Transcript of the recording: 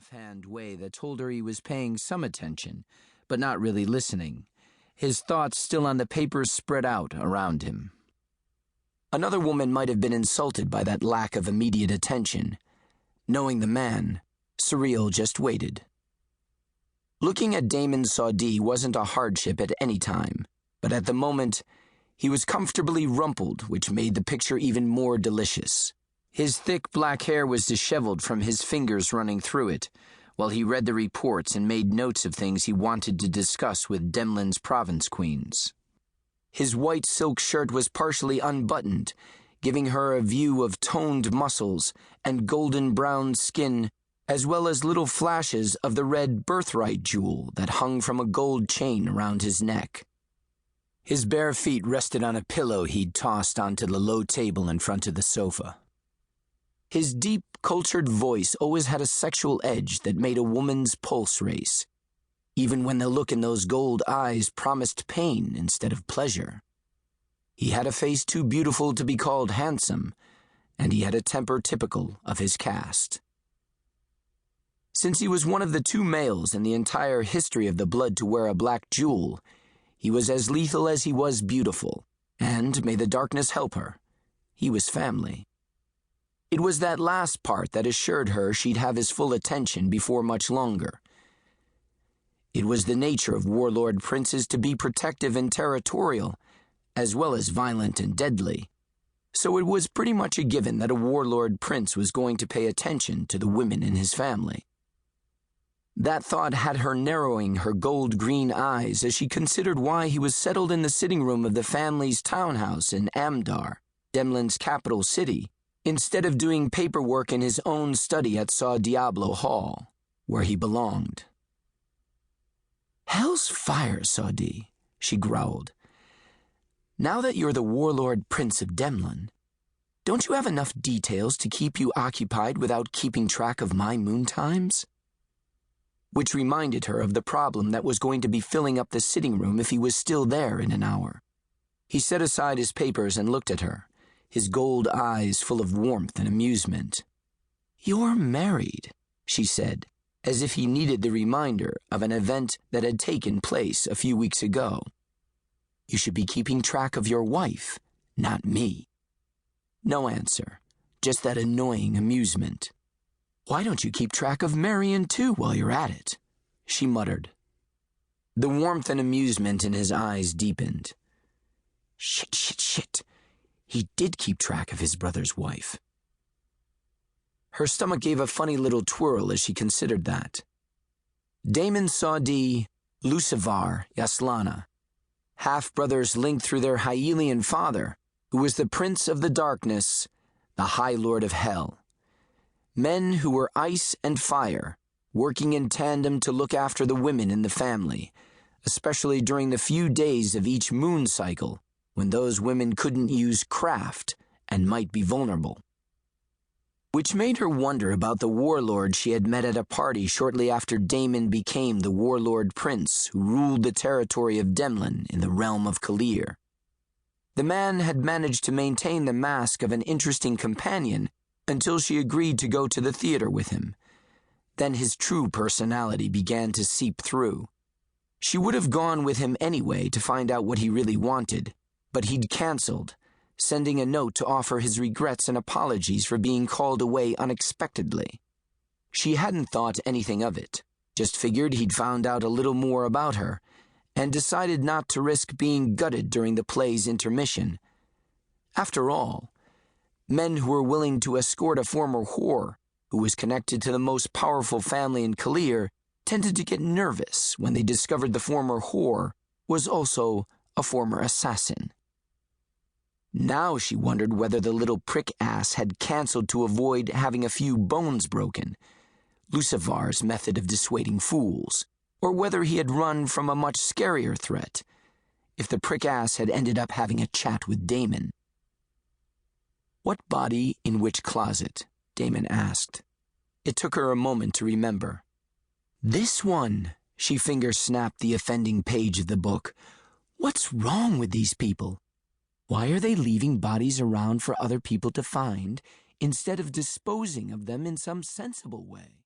offhand way that told her he was paying some attention, but not really listening, his thoughts still on the papers spread out around him. Another woman might have been insulted by that lack of immediate attention. Knowing the man, Surreal just waited. Looking at Damon Saudi wasn't a hardship at any time, but at the moment, he was comfortably rumpled, which made the picture even more delicious. His thick black hair was disheveled from his fingers running through it, while he read the reports and made notes of things he wanted to discuss with Demlin's province queens. His white silk shirt was partially unbuttoned, giving her a view of toned muscles and golden brown skin, as well as little flashes of the red birthright jewel that hung from a gold chain around his neck. His bare feet rested on a pillow he'd tossed onto the low table in front of the sofa. His deep, cultured voice always had a sexual edge that made a woman's pulse race, even when the look in those gold eyes promised pain instead of pleasure. He had a face too beautiful to be called handsome, and he had a temper typical of his caste. Since he was one of the 2 males in the entire history of the blood to wear a black jewel, he was as lethal as he was beautiful, and, may the darkness help her, he was family. It was that last part that assured her she'd have his full attention before much longer. It was the nature of warlord princes to be protective and territorial, as well as violent and deadly, so it was pretty much a given that a warlord prince was going to pay attention to the women in his family. That thought had her narrowing her gold-green eyes as she considered why he was settled in the sitting room of the family's townhouse in Amdar, Demlin's capital city, instead of doing paperwork in his own study at Saw Diablo Hall, where he belonged. "Hell's fire, Saudi," she growled. "Now that you're the warlord prince of Demlin, don't you have enough details to keep you occupied without keeping track of my moon times?" Which reminded her of the problem that was going to be filling up the sitting room if he was still there in an hour. He set aside his papers and looked at her, his gold eyes full of warmth and amusement. "You're married," she said, as if he needed the reminder of an event that had taken place a few weeks ago. "You should be keeping track of your wife, not me." No answer, just that annoying amusement. "Why don't you keep track of Marion, too, while you're at it?" she muttered. The warmth and amusement in his eyes deepened. Shit. He did keep track of his brother's wife. Her stomach gave a funny little twirl as she considered that. Damon Saudi, Lucivar, Yaslana, half-brothers linked through their Hyelian father, who was the Prince of the Darkness, the High Lord of Hell. Men who were ice and fire, working in tandem to look after the women in the family, especially during the few days of each moon cycle, when those women couldn't use craft and might be vulnerable. Which made her wonder about the warlord she had met at a party shortly after Damon became the warlord prince who ruled the territory of Demlin in the realm of Kalir. The man had managed to maintain the mask of an interesting companion until she agreed to go to the theater with him. Then his true personality began to seep through. She would have gone with him anyway to find out what he really wanted, but he'd canceled, sending a note to offer his regrets and apologies for being called away unexpectedly. She hadn't thought anything of it, just figured he'd found out a little more about her, and decided not to risk being gutted during the play's intermission. After all, men who were willing to escort a former whore who was connected to the most powerful family in Kalir tended to get nervous when they discovered the former whore was also a former assassin. Now she wondered whether the little prick-ass had canceled to avoid having a few bones broken, Lucivar's method of dissuading fools, or whether he had run from a much scarier threat, if the prick-ass had ended up having a chat with Damon. "What body in which closet?" Damon asked. It took her a moment to remember. "This one," she finger-snapped the offending page of the book. "What's wrong with these people? Why are they leaving bodies around for other people to find instead of disposing of them in some sensible way?"